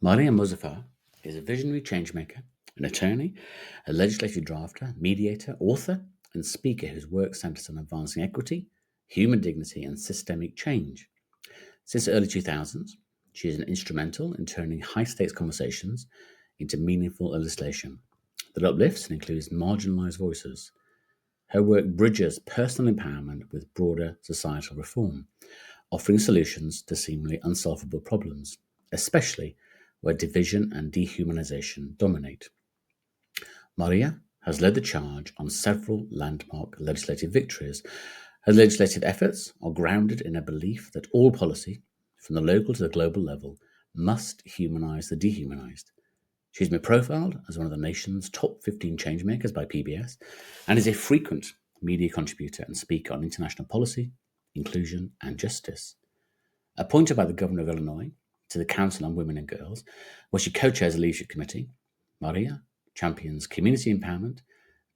Maaria Mozaffar is a visionary changemaker, an attorney, a legislative drafter, mediator, author, and speaker whose work centers on advancing equity, human dignity, and systemic change. Since the early 2000s, she is instrumental in turning high stakes conversations into meaningful legislation that uplifts and includes marginalized voices. Her work bridges personal empowerment with broader societal reform, offering solutions to seemingly unsolvable problems, especially where division and dehumanization dominate. Maria has led the charge on several landmark legislative victories. Her legislative efforts are grounded in a belief that all policy, from the local to the global level, must humanize the dehumanized. She's been profiled as one of the nation's top 15 changemakers by PBS and is a frequent media contributor and speaker on international policy, inclusion, and justice. Appointed by the Governor of Illinois to the Council on Women and Girls, where she co chairs a leadership committee, Maria champions community empowerment,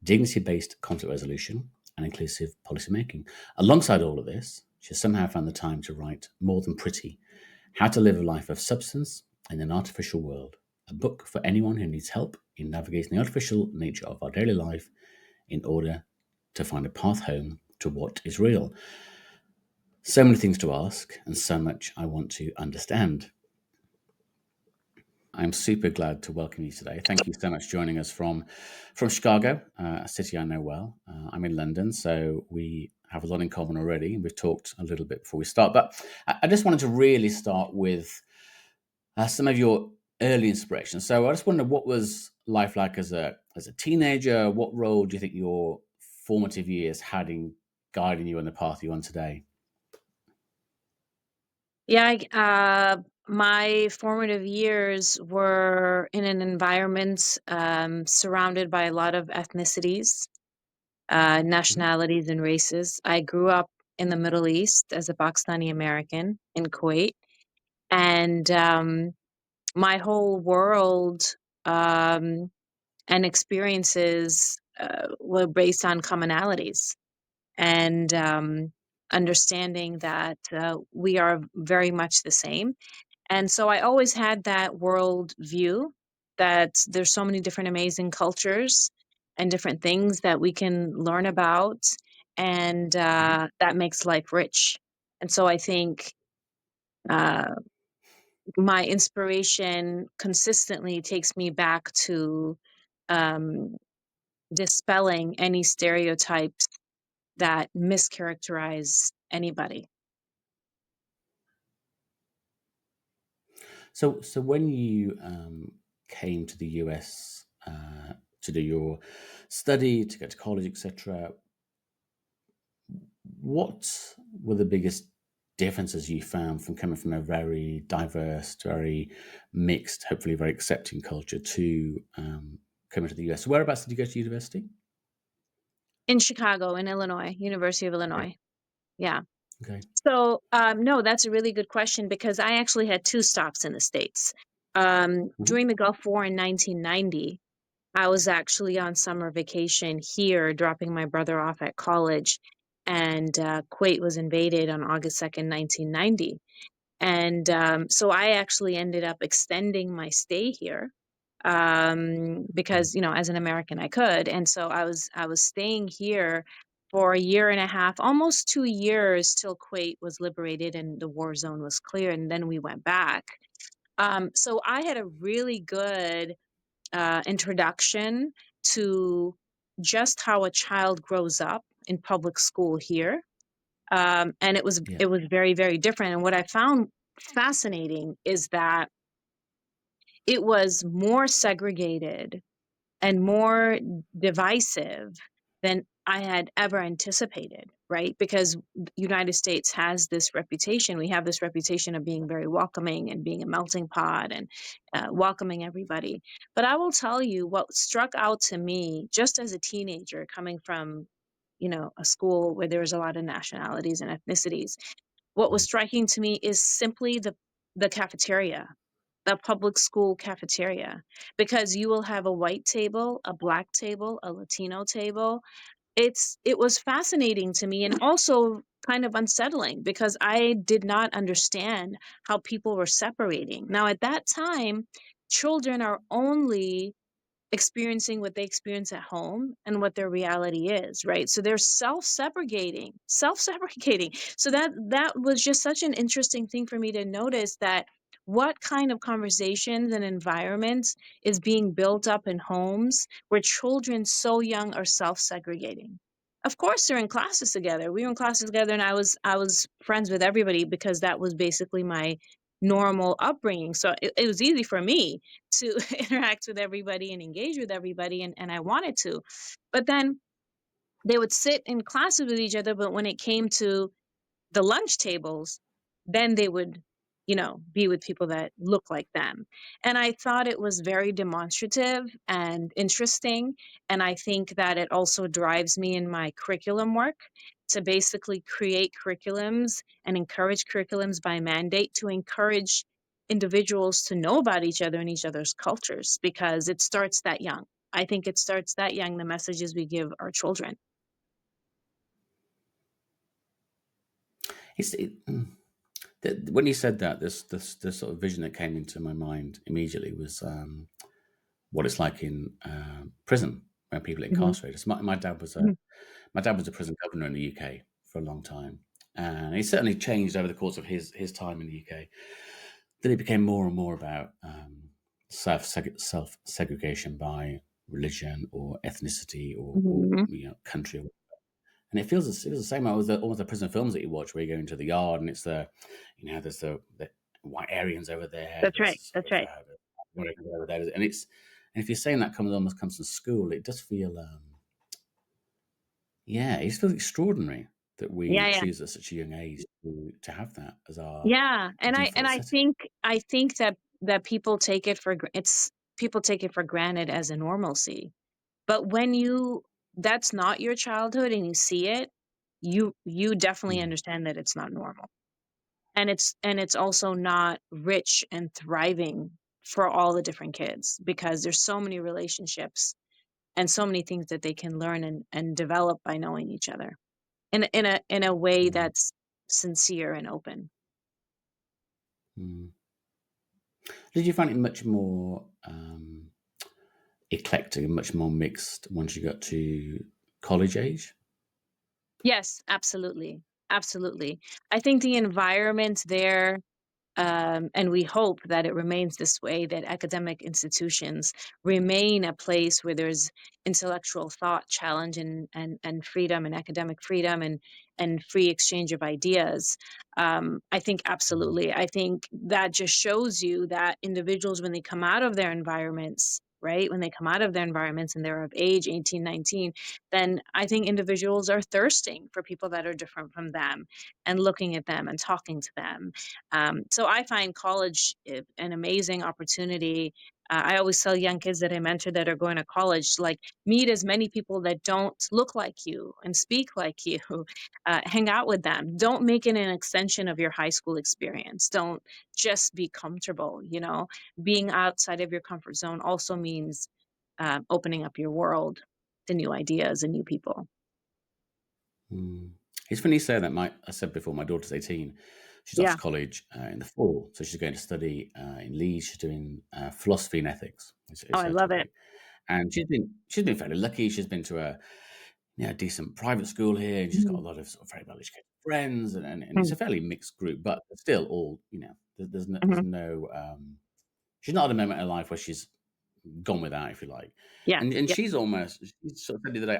dignity based conflict resolution, and inclusive policymaking. Alongside all of this, she has somehow found the time to write More Than Pretty: How to Live a Life of Substance in an Artificial World, a book for anyone who needs help in navigating the artificial nature of our daily life in order to find a path home to what is real. So many things to ask, and so much I want to understand. I'm super glad to welcome you today. Thank you so much for joining us from Chicago, a city I know well. I'm in London, so we have a lot in common already, and we've talked a little bit before we start. But I just wanted to really start with some of your early inspirations. So I just wonder, what was life like as a teenager? What role do you think your formative years had in guiding you on the path you're on today? Yeah, my formative years were in an environment surrounded by a lot of ethnicities, Mhm. nationalities, and races. I grew up in the Middle East as a Pakistani American in Kuwait, and my whole world um, and experiences were based on commonalities and understanding that we are very much the same. And so I always had that world view that there's so many different amazing cultures and different things that we can learn about, and Mhm. that makes life rich. And so I think uh, my inspiration consistently takes me back to um, dispelling any stereotypes that mischaracterize anybody. So when you came to the US to do your study, to go to college, etc., what were the biggest differences you found from coming from a very diverse, very mixed, hopefully very accepting culture to coming to the US? Whereabouts did you go to university? In Chicago, in Illinois, University of Okay. Illinois. Yeah. Okay. So, no, that's a really good question because I actually had 2 stops in the States. Mhm. During the Gulf War in 1990, I was actually on summer vacation here, dropping my brother off at college, and Kuwait was invaded on August 2nd, 1990. And so I actually ended up extending my stay here Mm. because, as an American, I could. And so I was staying here for a year and a half, almost 2 years till Kuwait was liberated and the war zone was clear. And then we went back. So I had a really good introduction to just how a child grows up in public school here, and it was Yeah. it was very, very different. And what I found fascinating is that it was more segregated and more divisive than I had ever anticipated, right? Because the United States has this reputation. We have this reputation of being very welcoming and being a melting pot and welcoming everybody. But I will tell you what struck out to me just as a teenager coming from, a school where there was a lot of nationalities and ethnicities. What was Mhm. striking to me is simply the cafeteria, the public school cafeteria, because you will have a white table, a black table, a Latino table. it was fascinating to me and also kind of unsettling because I did not understand how people were separating. Now, at that time, children are only experiencing what they experience at home and what their reality is, right? So they're self-segregating. So that was just such an interesting thing for me to notice, that what kind of conversations and environments is being built up in homes where children so young are self-segregating. Of course they're in classes together. We were in classes together and I was friends with everybody because that was basically my normal upbringing. So it was easy for me to interact with everybody and engage with everybody, and I wanted to. But then they would sit in classes with each other, but when it came to the lunch tables, then they would, be with people that look like them. And I thought it was very demonstrative and interesting. And I think that it also drives me in my curriculum work to basically create curriculums and encourage curriculums by mandate to encourage individuals to know about each other and each other's cultures, because it starts that young. I think it starts that young, the messages we give our children. When you said that, this sort of vision that came into my mind immediately was what it's like in prison when people are Mhm, incarcerated. So mhm, my dad was a prison governor in the UK for a long time, and he certainly changed over the course of his time in the UK. Then it became more and more about self segregation by religion or ethnicity or mhm. country. And it was the same with almost the prison films that you watch, where you go into the yard and it's there's the white Aryans over there, That's there's right. sort That's of right. Americans over there, and if you're saying that comes almost comes from school, it does feel it just feels extraordinary that we Yeah, yeah. choose at such a young age to have that as our Yeah, and default setting. I think that people take it for granted as a normalcy. But when that's not your childhood and you see it, you definitely Mm, understand that it's not normal. And it's also not rich and thriving for all the different kids, because there's so many relationships and so many things that they can learn and develop by knowing each other in a way mm, that's sincere and open. mm. Did you find it much more eclectic and much more mixed once you got to college age? Yes, absolutely. Absolutely. I think the environment there, and we hope that it remains this way, that academic institutions remain a place where there's intellectual thought challenge and freedom and academic freedom and free exchange of ideas. I think Mm, absolutely. I think that just shows you that individuals, when they come out of their environments, right, when they come out of their environments and they're of age 18, 19, then I think individuals are thirsting for people that are different from them and looking at them and talking to them. So I find college an amazing opportunity. I always tell young kids that I mentor that are going to college, like, meet as many people that don't look like you and speak like you. Hang out with them. Don't make it an extension of your high school experience. Don't just be comfortable. Being outside of your comfort zone also means opening up your world to new ideas and new people. mm. It's funny you say that. I said before, my daughter's 18. She's off Yeah. to college in the fall, so she's going to study in Leeds. She's doing philosophy and ethics. Oh, Is I her love it. topic, and she's been fairly lucky. She's been to a decent private school here, and she's got a Mhm. lot of sort of very well educated friends, and it's Mhm. a fairly mixed group, but it's still all there's Mhm. no she's not at a moment in her life where she's gone with that, if you like. Yeah. And Yeah. she sort of said the other day,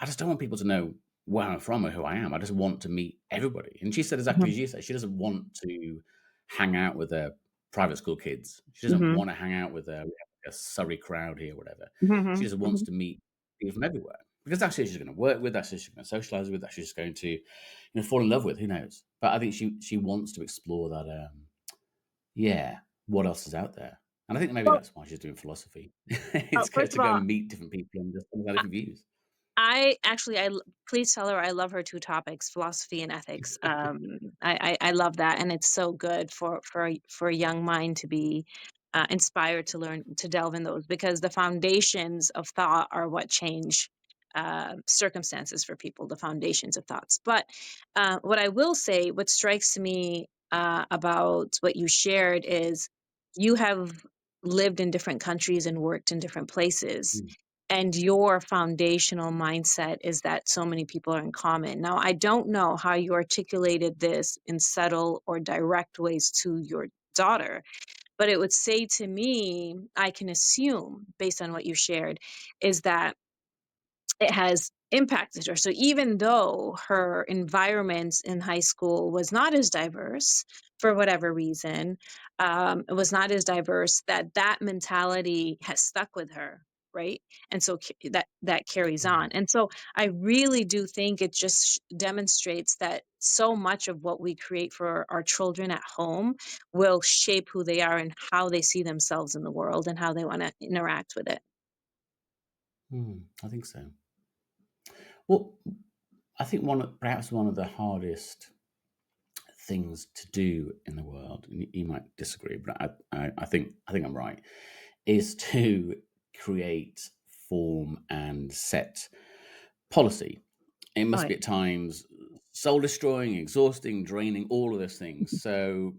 I just don't want people to know where I'm from or who I am. I just want to meet everybody. And she said exactly Mhm. as you say. She doesn't want to hang out with her private school kids. She doesn't Mhm. want to hang out with a Surrey crowd here, whatever. She Mhm. just wants Mhm. to meet people from everywhere because that's who she's going to work with. That's who she's going to socialize with. That's who she's going to, fall in love with. Who knows? But I think she wants to explore that. Yeah, what else is out there? And I think maybe Well, that's why she's doing philosophy. oh, It's first to of go all, and meet different people and just understand I different views. I actually, please tell her I love her 2 topics, philosophy and ethics. I love that, and it's so good for a young mind to be, inspired to learn to delve in those, because the foundations of thought are what change. circumstances for people, the foundations of thoughts. But what I will say, what strikes me about what you shared is you have lived in different countries and worked in different places. Mm. And your foundational mindset is that so many people are in common. Now, I don't know how you articulated this in subtle or direct ways to your daughter, but it would say to me, I can assume based on what you shared, is that it has impacted her. So even though her environment in high school was not as diverse for whatever reason, it was not as diverse, that mentality has stuck with her, right? And so that carries Yeah. on. And so I really do think it just demonstrates that so much of what we create for our children at home will shape who they are and how they see themselves in the world and how they want to interact with it. I think so. Well, I think perhaps one of the hardest things to do in the world, and you might disagree, but I think I'm right, is to create, form, and set policy. It Oh, must yeah. be at times soul destroying, exhausting, draining, all of those things. So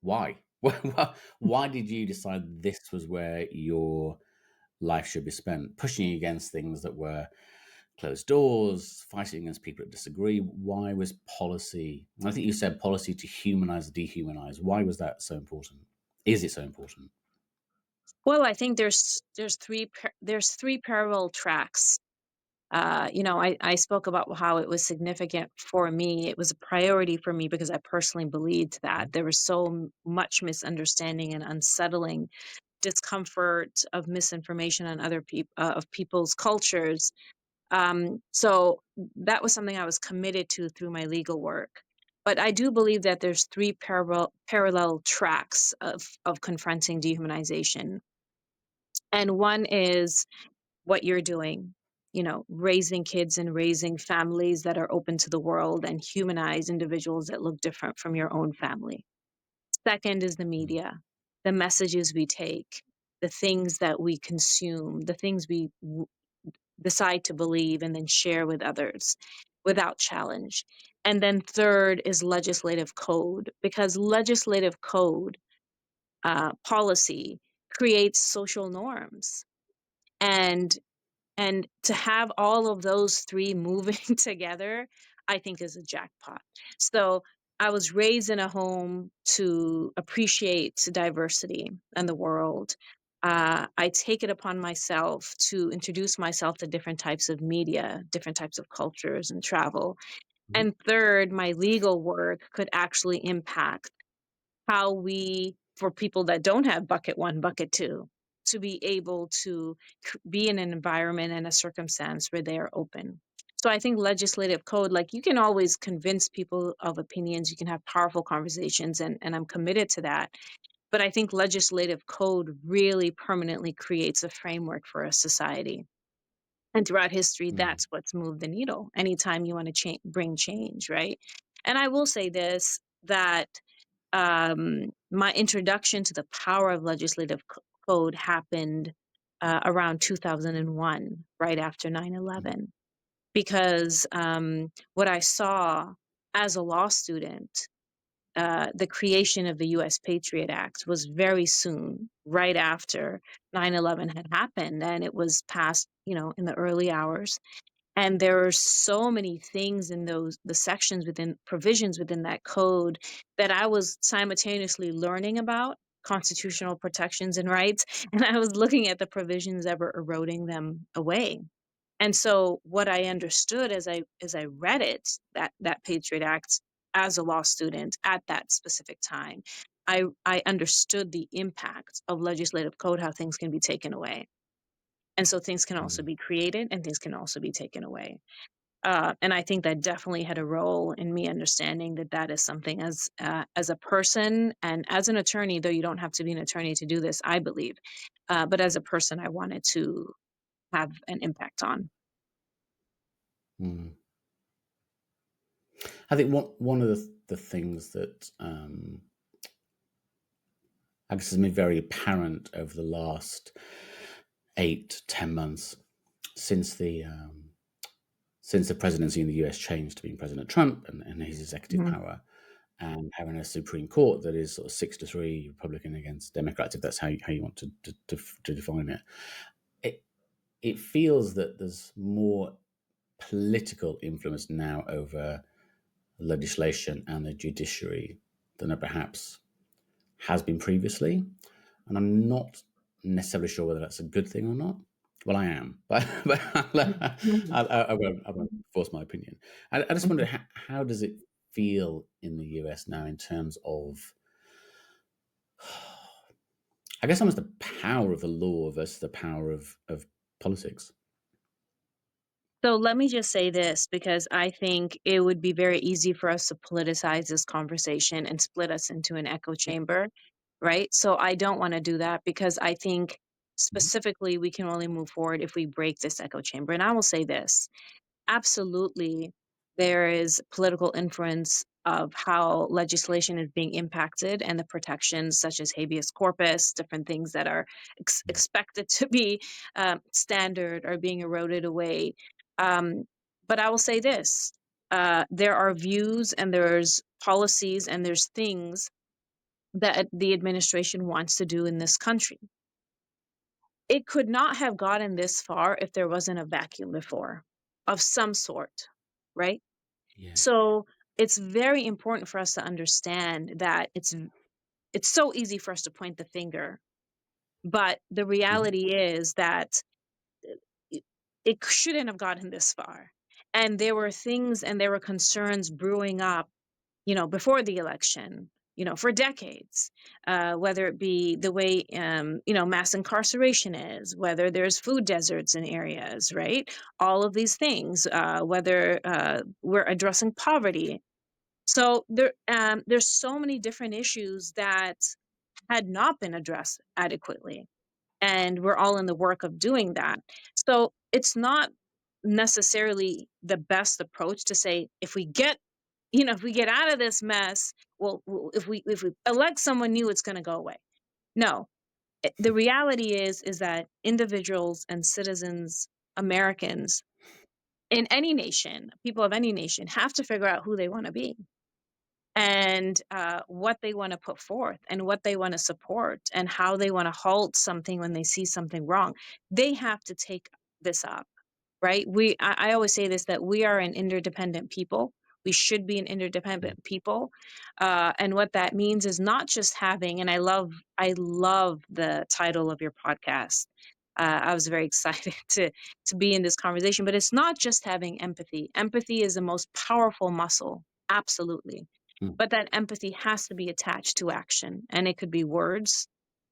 why? Why did you decide this was where your life should be spent? Pushing against things that were closed doors, fighting against people that disagree. Why was policy? I think you said policy to humanize, dehumanize. Why was that so important? Is it so important? Well, I think there's three parallel tracks. I spoke about how it was significant for me. It was a priority for me because I personally believed that there was so much misunderstanding and unsettling discomfort of misinformation on other people of people's cultures. So that was something I was committed to through my legal work. But I do believe that there's three parallel tracks of confronting dehumanization. And one is what you're doing, raising kids and raising families that are open to the world and humanize individuals that look different from your own family. Second is the Mm, media, the messages we take, the things that we consume, the things we decide to believe and then share with others without challenge. And then third is legislative code, because legislative code policy creates social norms. And and to have all of those three moving together, I think is a jackpot. So I was raised in a home to appreciate diversity in the world. I take it upon myself to introduce myself to different types of media, different types of cultures and travel. mhm, And third, my legal work could actually impact how we, for people that don't have bucket one, bucket two, to be able to be in an environment and a circumstance where they are open. So I think legislative code, like you can always convince people of opinions, you can have powerful conversations, and I'm committed to that. But I think legislative code really permanently creates a framework for a society. And throughout history, mm, that's what's moved the needle. Anytime you want to bring change, right? And I will say this that my introduction to the power of legislative code happened around 2001, right after 9/11, because what I saw as a law student, the creation of the U.S. Patriot Act was very soon, right after 9/11 had happened, and it was passed, in the early hours. And there are so many things in the sections within provisions within that code that I was simultaneously learning about constitutional protections and rights, and I was looking at the provisions that were eroding them away. And so what I understood as I read it, that Patriot Act as a law student at that specific time, I understood the impact of legislative code, how things can be taken away. And so things can also mm, be created and things can also be taken away. And I think that definitely had a role in me understanding that that is something as a person and as an attorney, though you don't have to be an attorney to do this, I believe. But as a person, I wanted to have an impact on. mm. I think one of the things that I guess has been very apparent over the last 8 to 10 months since the presidency in the US changed to being President Trump and his executive Mhm. power, and having a Supreme Court that is sort of 6-3 Republican against Democrats, if that's how you want to define it, it it feels that there's more political influence now over legislation and the judiciary than there perhaps has been previously. And I'm not necessarily sure whether that's a good thing or not. Well, I am, but Mhm. I won't force my opinion. I just wonder, Mhm. how does it feel in the US now in terms of, I guess, almost the power of the law versus the power of politics? So let me just say this because I think it would be very easy for us to politicize this conversation and split us into an echo chamber, right? So I don't want to do that because I think Mhm. specifically we can only move forward if we break this echo chamber. And I will say this. Absolutely, there is political influence of how legislation is being impacted and the protections such as habeas corpus, different things that are expected to be standard are being eroded away. Um, but I will say this, there are views and there's policies and there's things that the administration wants to do in this country. It could not have gotten this far if there wasn't a vacuum before of some sort, right? Yeah. So it's very important for us to understand that it's so easy for us to point the finger, but the Mhm. reality is that it, it shouldn't have gotten this far. And there were things and there were concerns brewing up, before the election, for decades, whether it be the way, mass incarceration is, whether there's food deserts in areas, right? All of these things, whether we're addressing poverty. So there's so many different issues that had not been addressed adequately, and we're all in the work of doing that. So it's not necessarily the best approach to say if we get out of this mess, well, if we elect someone new, it's going to go away. No, the reality is that individuals and citizens, Americans in any nation, people of any nation, have to figure out who they want to be and what they want to put forth and what they want to support and how they want to halt something when they see something wrong. They have to take this up, right? I always say this, that we are an interdependent people. We should be an Mm. interdependent people, and what that means is not just having. And I love the title of your podcast. I was very excited to be in this conversation, but it's not just having empathy. Empathy is the most powerful muscle, absolutely. Mm. But that empathy has to be attached to action, and it could be words,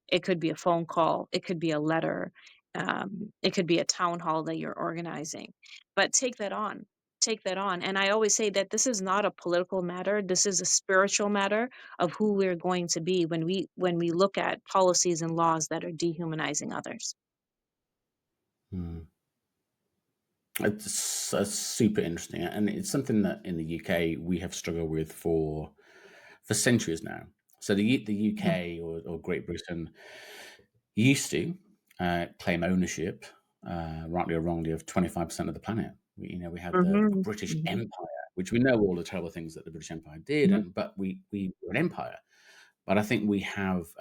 it could be a phone call, it could be a letter, it could be a town hall that you're organizing. But take that on. Take that on. And I always say that this is not a political matter. This is a spiritual matter of who we're going to be when we look at policies and laws that are dehumanizing others. Mm. It's super interesting, and it's something that in the UK we have struggled with for centuries now. So the Mhm. UK or Great Britain used to claim ownership, rightly or wrongly, of 25% of the planet. We had the Mhm. British Mhm. Empire, which we know all the terrible things that the British Empire did, Mhm. but we were an empire. But I think we have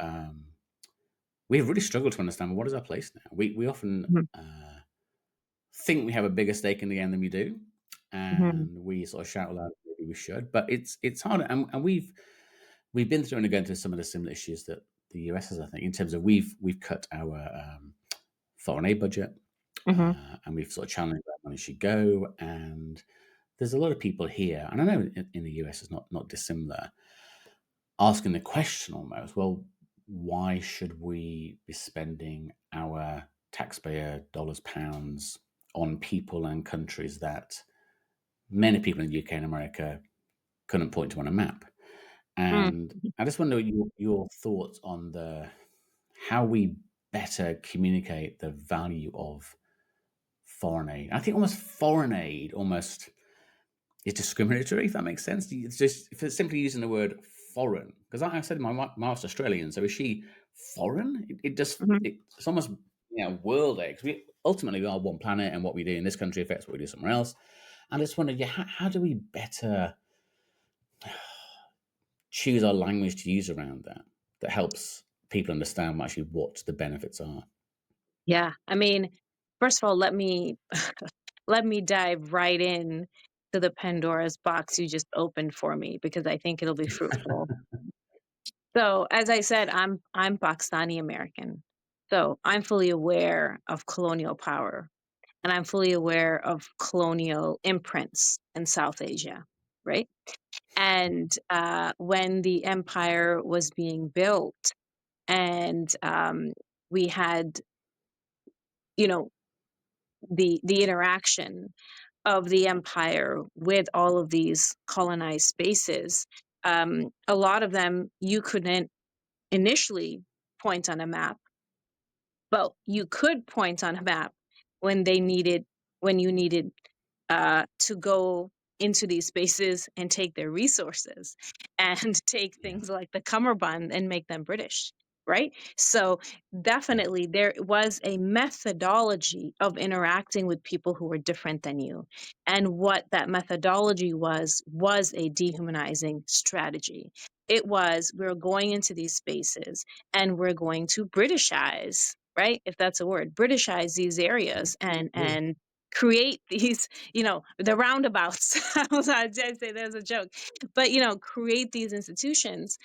really struggled to understand, well, what is our place now. We often Mhm. think we have a bigger stake in the game than we do, Mhm. and we sort of shout aloud maybe we should, but it's harder, and we've been through and going through some of the similar issues that the US has, I think, in terms of we've cut our foreign aid budget, Mhm. and we've sort of challenged where money should go, and there's a lot of people here, and I know in the US is not dissimilar, asking the question almost, well, why should we be spending our taxpayer dollars, pounds on people and countries that many people in the UK and America couldn't point to on a map? Mhm. And I just wonder your thoughts on how we better communicate the value of foreign aid. I think almost foreign aid almost is discriminatory, if that makes sense. It's just if it's simply using the word foreign, because I said my wife's Australian, so is she foreign? It just Mhm. it's almost world aid. ultimately we are one planet, and what we do in this country affects what we do somewhere else. And I just wondered, yeah, how do we better choose our language to use around that that helps people understand actually what the benefits are? Yeah. I mean, first of all, let me let me dive right in to the Pandora's box you just opened for me because I think it'll be fruitful. So, as I said, I'm Pakistani American. So, I'm fully aware of colonial power and I'm fully aware of colonial imprints in South Asia, right? And when the empire was being built, and we had, you know, the interaction of the empire with all of these colonized spaces, a lot of them you couldn't initially point on a map, but you could point on a map when they needed when you needed to go into these spaces and take their resources and take Yeah. things like the cummerbund and make them British, right? So definitely there was a methodology of interacting with people who were different than you. And what that methodology was a dehumanizing strategy. It was, we're going into these spaces and we're going to Britishize, right? If that's a word, Britishize these Yeah. areas and Yeah. create these, the roundabouts. I say there's a joke, but create these institutions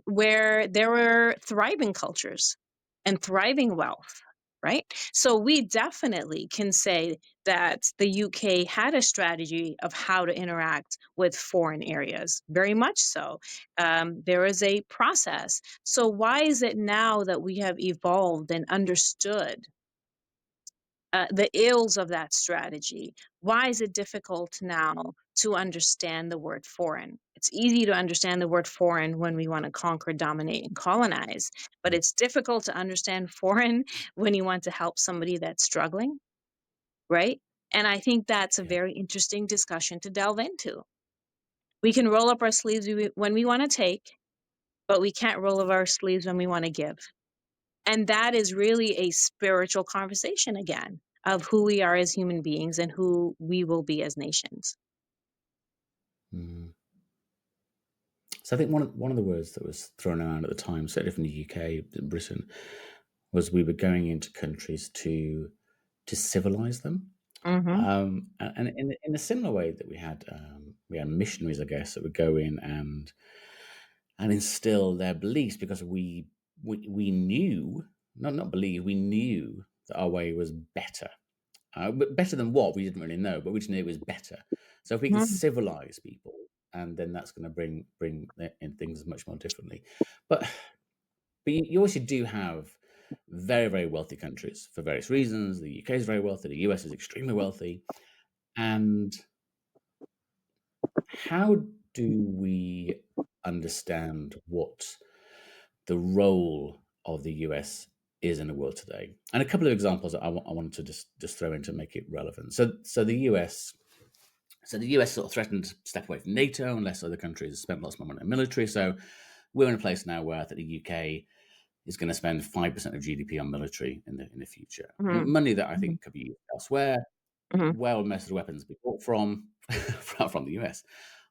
where there were thriving cultures and thriving wealth, right? So we definitely can say that the UK had a strategy of how to interact with foreign areas. Very much so. There is a process. So why is it now that we have evolved and understood the ills of that strategy? Why is it difficult now to understand the word foreign? It's easy to understand the word foreign when we want to conquer, dominate, and colonize, but it's difficult to understand foreign when you want to help somebody that's struggling, right? And I think that's a Yeah. very interesting discussion to delve into. We can roll up our sleeves when we want to take, but we can't roll up our sleeves when we want to give. And that is really a spiritual conversation again of who we are as human beings and who we will be as nations. Mm. So I think one of the words that was thrown around at the time, certainly from the UK, Britain, was we were going into countries to civilize them. Mhm. And in a similar way that we had missionaries, I guess, that would go in and instill their beliefs because we knew, not believe, we knew that our way was better. But better than what, we didn't really know, but we just knew it was better. So if we can Mhm. civilize people, and then that's going to in things much more differently. But you also do have very, very wealthy countries for various reasons. The UK is very wealthy. The US is extremely wealthy. And how do we understand what the role of the US is in the world today? And a couple of examples that I wanted to just throw in to make it relevant. So the US sort of threatened to step away from NATO unless other countries spent lots more money on military. So we're in a place now where I think the UK is going to spend 5% of GDP on military in the future. Mhm. Money that I Mhm. think could be used elsewhere. Mhm. Where will most of the weapons be bought from? From the US.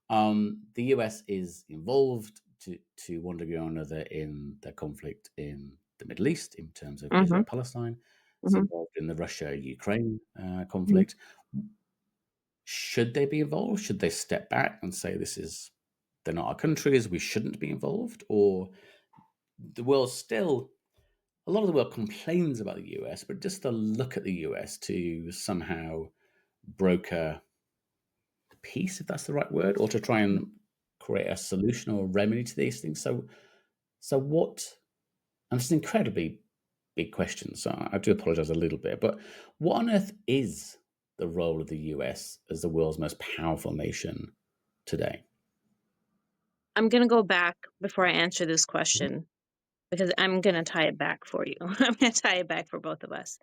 The US is involved to one degree or another in the conflict in the Middle East in terms of Mhm. Israel Palestine. It's Mhm. involved in the Russia Ukraine Mhm. conflict. Should they be involved? Should they step back and say they're not our countries, we shouldn't be involved? Or the world still, a lot of the world complains about the US, but just to look at the US to somehow broker peace, if that's the right word, or to try and create a solution or a remedy to these things. So what? And it's an incredibly big question. So I do apologize a little bit, but what on earth is the role of the US as the world's most powerful nation today? I'm going to go back before I answer this Mhm. question because I'm going to tie it back for you. I'm going to tie it back for both of us.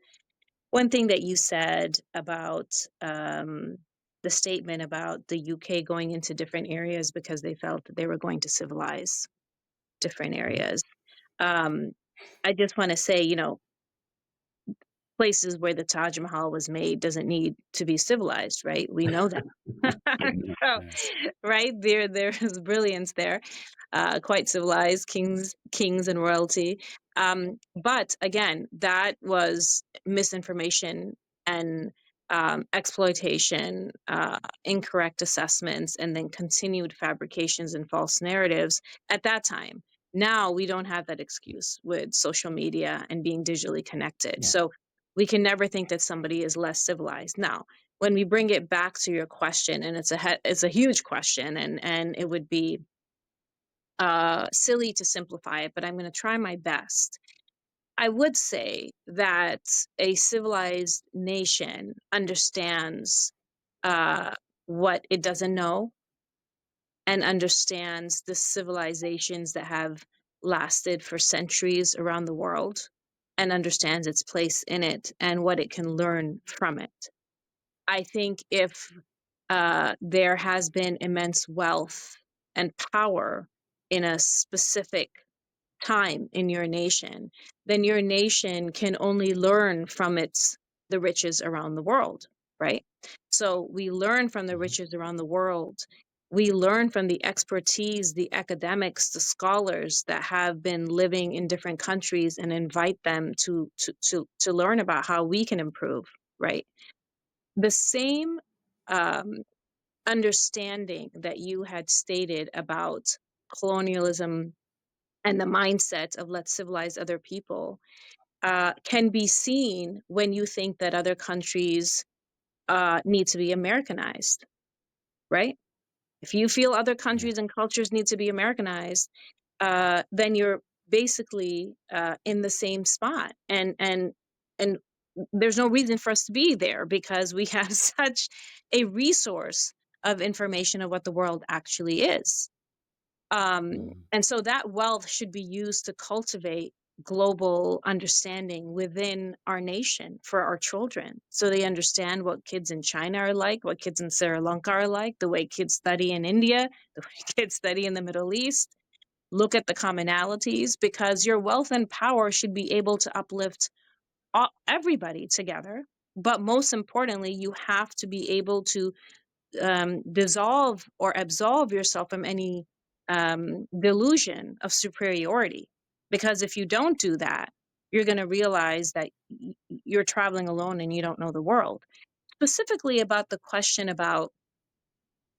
One thing that you said about the statement about the UK going into different areas because they felt that they were going to civilize different Mhm. areas. Um, I just want to say, places where the Taj Mahal was made doesn't need to be civilized, right? We know that. So, Yes. right there's brilliance there, quite civilized kings and royalty. But again, that was misinformation and exploitation, incorrect assessments, and then continued fabrications and false narratives at that time. Now we don't have that excuse with social media and being digitally connected. Yeah. So we can never think that somebody is less civilized. Now, when we bring it back to your question, and it's a huge question, and it would be silly to simplify it, but I'm going to try my best. I would say that a civilized nation understands uh, what it doesn't know, and understands the civilizations that have lasted for centuries around the world, and understands its place in it and what it can learn from it. I think if there has been immense wealth and power in a specific time in your nation, then your nation can only learn from the riches around the world, right? So we learn from the Mhm. riches around the world. We learn from the expertise, the academics, the scholars that have been living in different countries, and invite them to learn about how we can improve, right? The same um, understanding that you had stated about colonialism and the mindset of let's civilize other people can be seen when you think that other countries need to be Americanized, right? If you feel other Yeah. countries and cultures need to be Americanized, then you're basically in the same spot, and there's no reason for us to be there because we have such a resource of information of what the world actually is. Mm. And so that wealth should be used to cultivate global understanding within our nation for our children. So they understand what kids in China are like, what kids in Sri Lanka are like, the way kids study in India, the way kids study in the Middle East. Look at the commonalities, because your wealth and power should be able to uplift everybody together. But most importantly, you have to be able to dissolve or absolve yourself from any delusion of superiority. Because if you don't do that, you're going to realize that you're traveling alone and you don't know the world. Specifically about the question about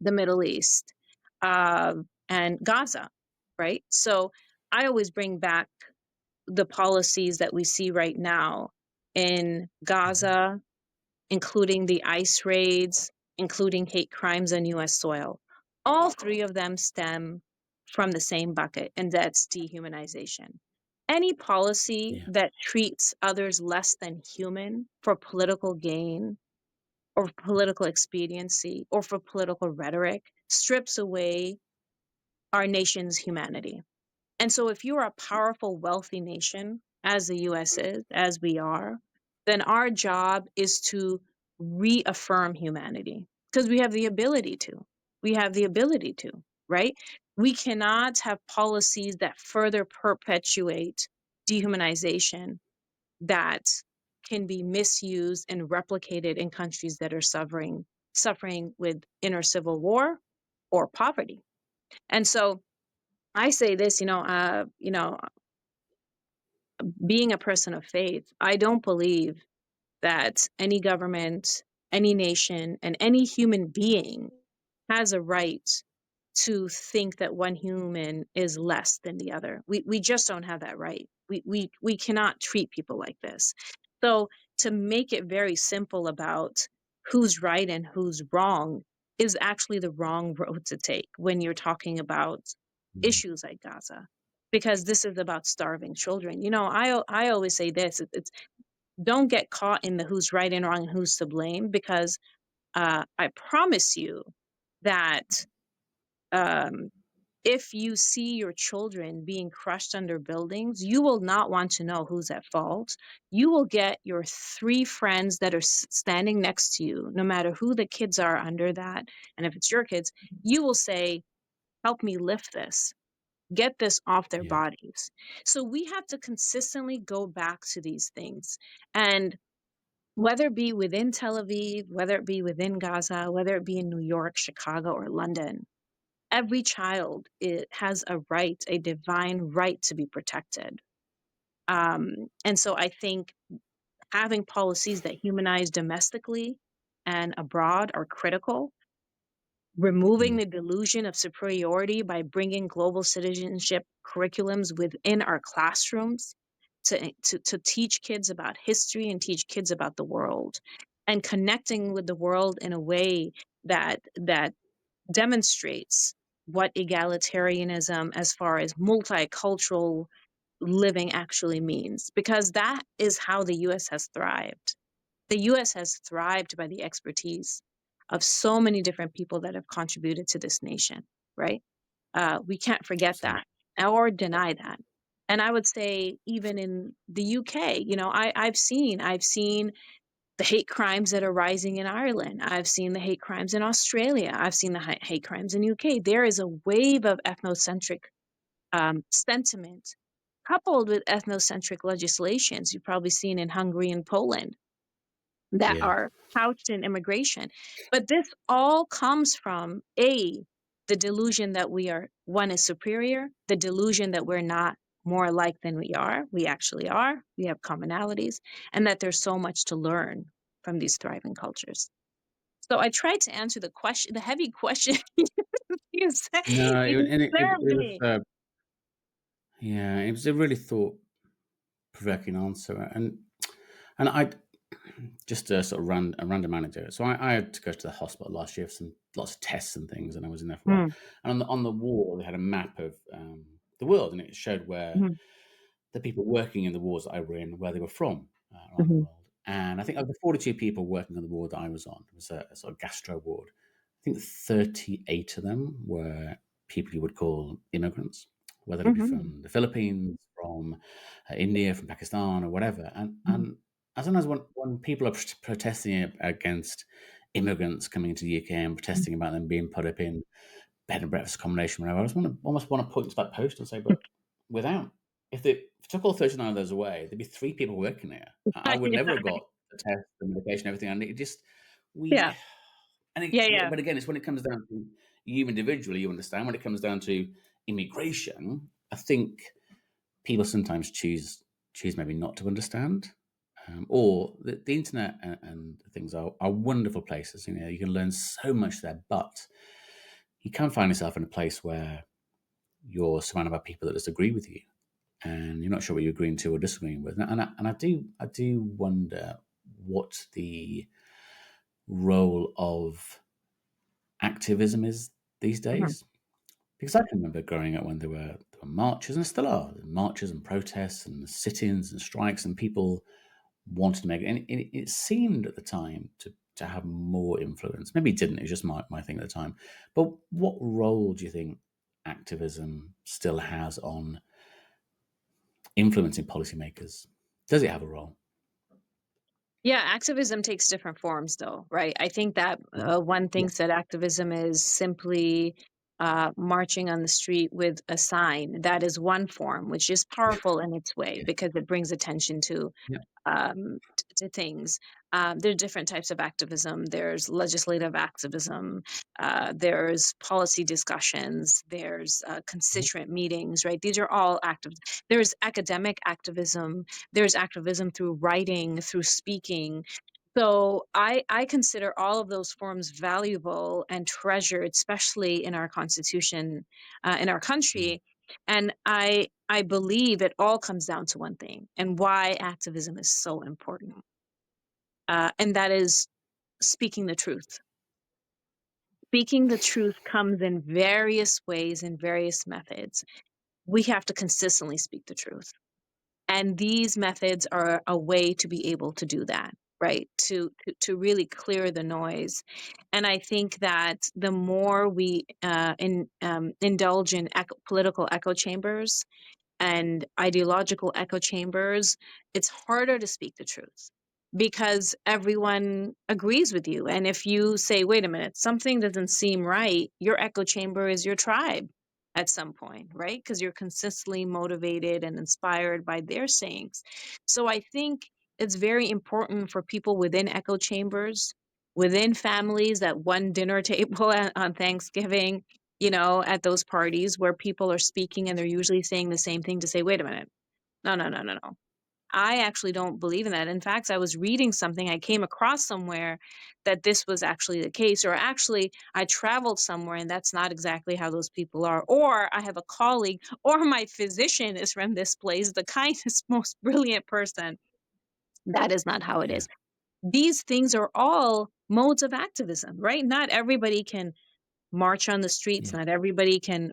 the Middle East uh, and Gaza, right? So I always bring back the policies that we see right now in Mhm. Gaza, including the ICE raids, including hate crimes on US soil. All three of them stem from the same bucket, and that's dehumanization. Any policy Yeah. that treats others less than human for political gain or political expediency or for political rhetoric strips away our nation's humanity. And so, if you're a powerful, wealthy nation, as the US is, as we are, then our job is to reaffirm humanity because we have the ability to. We have the ability to, right? We cannot have policies that further perpetuate dehumanization that can be misused and replicated in countries that are suffering with inner civil war or poverty. And so I say this, being a person of faith, I don't believe that any government, any nation, and any human being has a right to think that one human is less than the other. We just don't have that right. We cannot treat people like this. So to make it very simple about who's right and who's wrong is actually the wrong road to take when you're talking about Mm. issues like Gaza, because this is about starving children. I always say this: it's don't get caught in the who's right and wrong and who's to blame, because I promise you that um, if you see your children being crushed under buildings, you will not want to know who's at fault. You will get your three friends that are standing next to you, no matter who the kids are under that. And if it's your kids, you will say, help me lift this, get this off their Yeah. bodies. So we have to consistently go back to these things. And whether it be within Tel Aviv, whether it be within Gaza, whether it be in New York, Chicago, or London, every child has a right, a divine right to be protected. And so I think having policies that humanize domestically and abroad are critical. Removing Mm. the delusion of superiority by bringing global citizenship curriculums within our classrooms to teach kids about history and teach kids about the world, and connecting with the world in a way that demonstrates what egalitarianism as far as multicultural living actually means, because that is how the US has thrived. The US has thrived by the expertise of so many different people that have contributed to this nation, right? We can't forget Absolutely. that or deny that. And I would say even in the UK, I've seen the hate crimes that are rising in Ireland. I've seen the hate crimes in Australia. I've seen the hate crimes in UK. There is a wave of ethnocentric sentiment coupled with ethnocentric legislations you've probably seen in Hungary and Poland that Yeah. are couched in immigration. But this all comes from the delusion that we are one is superior, the delusion that we're not more alike than we are. We actually are. We have commonalities, and that there's so much to learn from these thriving cultures. So I tried to answer the question, the heavy question you said, No, you it disturbed was, me. yeah, it was a really thought-provoking answer, and I just a sort of a random anecdote. So I had to go to the hospital last year for lots of tests and things, and I was in there for a while. Mm, And on the wall, they had a map of the world, and it showed where mhm, the people working in the wards that I were in, where they were from around the mhm, world. And I think of the 42 people working on the ward that I was on, it was a sort of gastro ward. I think 38 of them were people you would call immigrants, whether it be mhm, from the Philippines, from India, from Pakistan, or whatever. mhm, And I sometimes when people are protesting against immigrants coming into the UK and mhm. protesting about them being put up in bed and breakfast accommodation, whatever. I just almost want to point to that post and say, but without if they took all 39 of those away, there'd be three people working here. I would never have got the test, the medication, everything. And it just Yeah, we yeah, yeah, but again, it's when it comes down to you individually, you understand. When it comes down to immigration, I think people sometimes choose maybe not to understand. Or the internet and things are wonderful places. You know, you can learn so much there, but you can find yourself in a place where you're surrounded by people that disagree with you, and you're not sure what you're agreeing to or disagreeing with. And I do wonder what the role of activism is these mhm. days. Because I can remember growing up when there were marches, and still are marches and protests and sit-ins and strikes, and people wanted to make it. And it seemed at the time to have more influence. Maybe it didn't. It was just my thing at the time. But what role do you think activism still has on influencing policymakers? Does it have a role? Yeah, activism takes different forms, though, right? I think that Mhm. one Yeah. thinks that activism is simply marching on the street with a sign. That is one form, which is powerful in its way Yeah. because it brings attention Yeah. to things. There are different types of activism. There's legislative activism. There's policy discussions. There's Mhm. constituent meetings, right? These are all active. There's academic activism. There's activism through writing, through speaking. So I consider all of those forms valuable and treasured, especially in our constitution, in our Mm. country. And I believe it all comes down to one thing, and why activism is so important, and that is speaking the truth. Speaking the truth comes in various ways and various methods. We have to consistently speak the truth. And these methods are a way to be able to do that, right? To really clear the noise. And I think that the more we indulge in political echo chambers and ideological echo chambers, it's harder to speak the truth because everyone agrees with you. And if you say, wait a minute, something doesn't seem right, your echo chamber is your tribe at some point, right? Because you're consistently motivated and inspired by their sayings. So I think it's very important for people within echo chambers, within families, at one dinner table on Thanksgiving, at those parties where people are speaking and they're usually saying the same thing, to say, wait a minute. No, no, no, no, no. I actually don't believe in that. In fact, I was reading something, I came across somewhere that this was actually the case, or actually I traveled somewhere and that's not exactly how those people are. Or I have a colleague, or my physician is from this place, the kindest, most brilliant person. That is not how it Yeah. is. These things are all modes of activism, right? Not everybody can march on the streets. Yeah. Not everybody can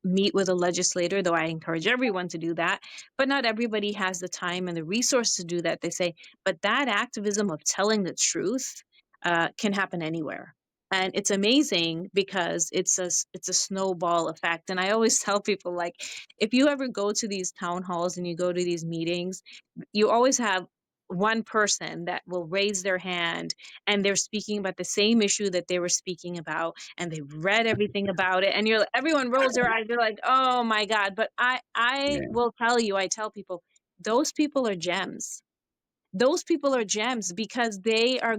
meet with a legislator, though I encourage everyone to do that. But not everybody has the time and the resource to do that, they say. But that activism of telling the truth can happen anywhere. And it's amazing because it's a snowball effect. And I always tell people, like, if you ever go to these town halls and you go to these meetings, you always have one person that will raise their hand and they're speaking about the same issue that they were speaking about, and they've read everything about it, and everyone rolls their eyes, they're like, oh my god. But I Yeah. will tell you, I tell people, those people are gems. Those people are gems because they are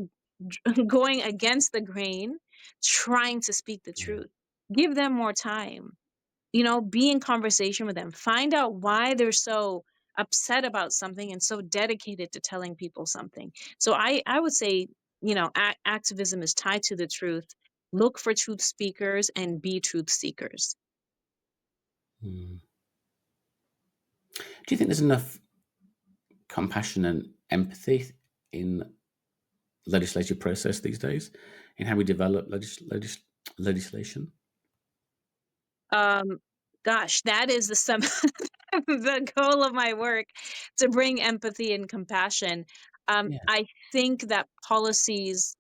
going against the grain, trying to speak the Yeah. truth. Give them more time, be in conversation with them, find out why they're so upset about something and so dedicated to telling people something. So I would say, activism is tied to the truth. Look for truth speakers and be truth seekers. Mm. Do you think there's enough compassion and empathy in legislative process these days in how we develop legislation? Um, Gosh, that is the sum the goal of my work, to bring empathy and compassion. Yeah. I think that policies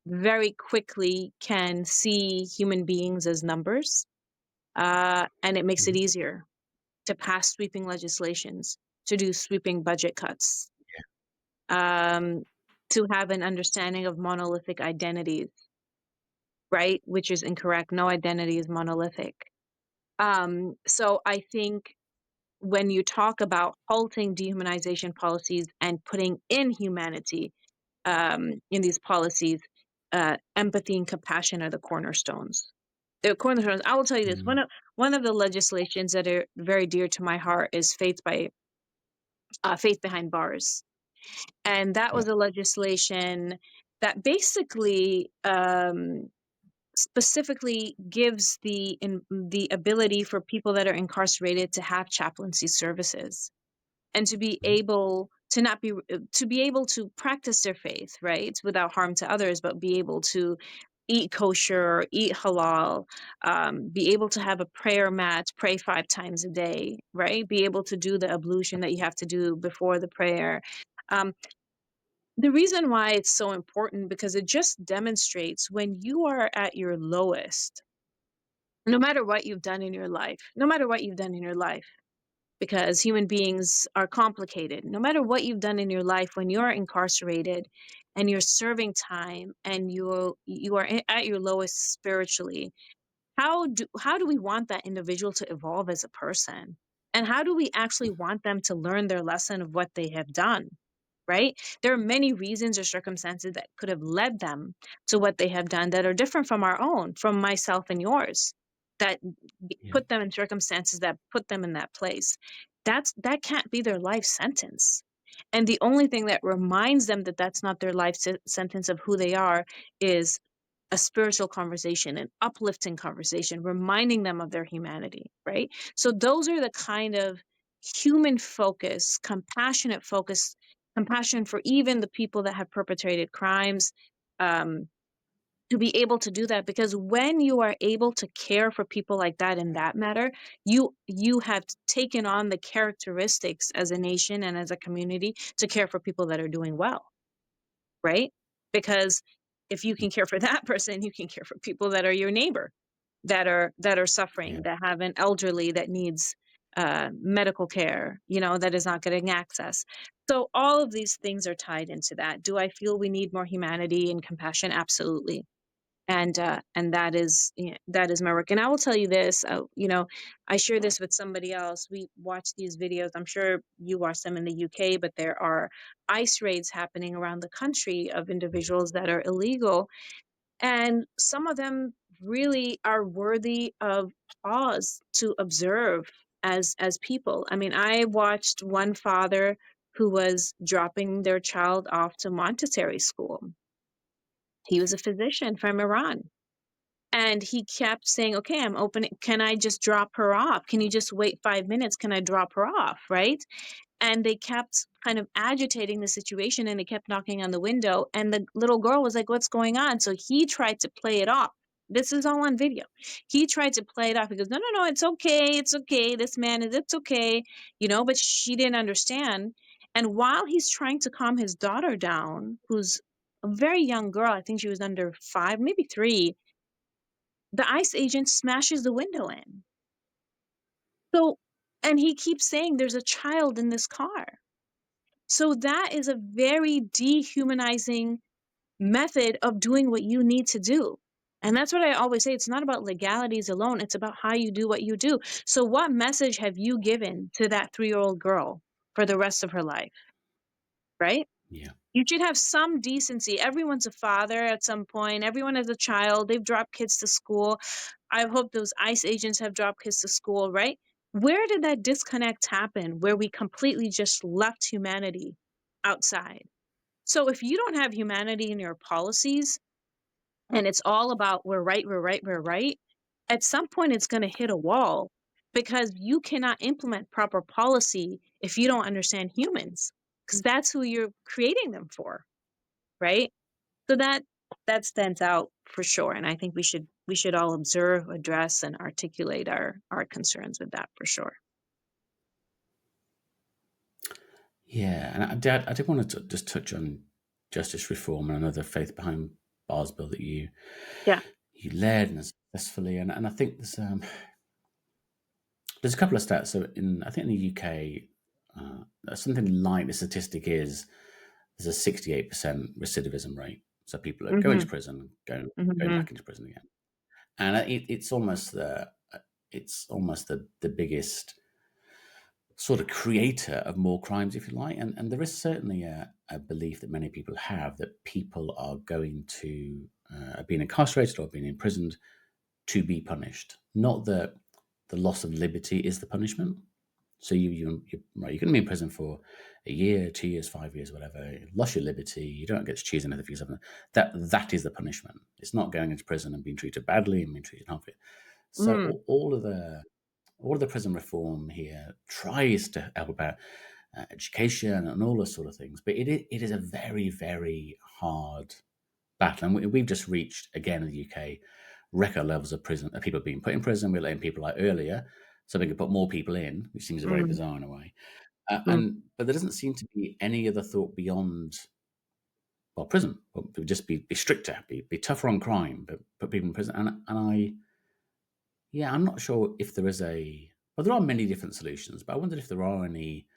very quickly can see human beings as numbers, and it makes it Mhm. easier to pass sweeping legislations, to do sweeping budget cuts, um, to have an understanding of monolithic identities, right? Which is incorrect. No identity is monolithic. So I think when you talk about halting dehumanization policies and putting in humanity in these policies, empathy and compassion are the cornerstones. They're cornerstones. I will tell you this: Mm. one of the legislations that are very dear to my heart is Faith Behind Bars, and that Yeah. was a legislation that basically specifically gives the ability for people that are incarcerated to have chaplaincy services, and to be Mhm. able to not be to be able to practice their faith, right, without harm to others, but be able to eat kosher, eat halal, be able to have a prayer mat, pray 5 times a day, right, be able to do the ablution that you have to do before the prayer. um, the reason why it's so important, because it just demonstrates when you are at your lowest, no matter what you've done in your life, no matter what you've done in your life, because human beings are complicated. No matter what you've done in your life, when you're incarcerated and you're serving time and you are at your lowest spiritually, how do we want that individual to evolve as a person? And how do we actually want them to learn their lesson of what they have done? Right? There are many reasons or circumstances that could have led them to what they have done that are different from our own, from myself and yours, that Yeah. put them in circumstances that put them in that place. That can't be their life sentence. And the only thing that reminds them that that's not their life sentence of who they are is a spiritual conversation, an uplifting conversation, reminding them of their humanity, right? So those are the kind of human focus, compassionate focus, compassion for even the people that have perpetrated crimes, um, to be able to do that. Because when you are able to care for people like that in that matter, you have taken on the characteristics as a nation and as a community to care for people that are doing well, right? Because if you can care for that person, you can care for people that are your neighbor, that are Yeah. suffering, that have an elderly that needs medical care, that is not getting access. So all of these things are tied into that. Do I feel we need more humanity and compassion? Absolutely. And that is my work. And I will tell you this, I share this with somebody else. We watch these videos. I'm sure you watch them in the UK, but there are ICE raids happening around the country of individuals that are illegal, and some of them really are worthy of pause to observe as people. I mean, I watched one father who was dropping their child off to Montessori school. He was a physician from Iran. And he kept saying, "Okay, I'm open. Can I just drop her off? Can you just wait 5 minutes? Can I drop her off?" Right? And they kept kind of agitating the situation, and they kept knocking on the window. And the little girl was like, "What's going on?" So he tried to play it off. This is all on video. He tried to play it off. He goes, "No, no, no, it's okay. It's okay. This man is, it's okay." But she didn't understand. And while he's trying to calm his daughter down, who's a very young girl, I think she was under 5, maybe 3, the ICE agent smashes the window in. So, and he keeps saying there's a child in this car. So that is a very dehumanizing method of doing what you need to do. And that's what I always say. It's not about legalities alone. It's about how you do what you do. So what message have you given to that 3-year-old girl for the rest of her life? Right? Yeah. You should have some decency. Everyone's a father at some point. Everyone has a child. They've dropped kids to school. I hope those ICE agents have dropped kids to school, right? Where did that disconnect happen where we completely just left humanity outside? So if you don't have humanity in your policies and it's all about we're right, we're right, we're right, at some point it's going to hit a wall because you cannot implement proper policy if you don't understand humans, because that's who you're creating them for, right? So that stands out for sure, and I think we should all observe, address, and articulate our concerns with that for sure. Yeah, and I did want to just touch on justice reform and another faith behind bars bill that Yeah. you led and successfully, and I think there's a couple of stats. So I think in the UK, something like the statistic is there's a 68% recidivism rate. So people are going to Mhm. prison, going Mhm. back into prison again, and it's almost the biggest sort of creator of more crimes, if you like. And there is certainly a belief that many people have that people are going to being incarcerated or being imprisoned to be punished, not that the loss of liberty is the punishment. So you right, you're going to be in prison for a year, 2 years, 5 years, whatever. You lost your liberty. You don't get to choose anything for yourself. That is the punishment. It's not going into prison and being treated badly and being treated harmfully. So Mm. all of the prison reform here tries to help about education and all those sort of things, but it is a very, very hard battle, and we've just reached again in the UK record levels of people being put in prison. We're letting people out earlier, so we can put more people in, which seems very Mm. bizarre in a way. Mm. But there doesn't seem to be any other thought beyond prison. Well, it would just be stricter, be tougher on crime, but put people in prison. I'm not sure if there is there are many different solutions, but I wondered if there are any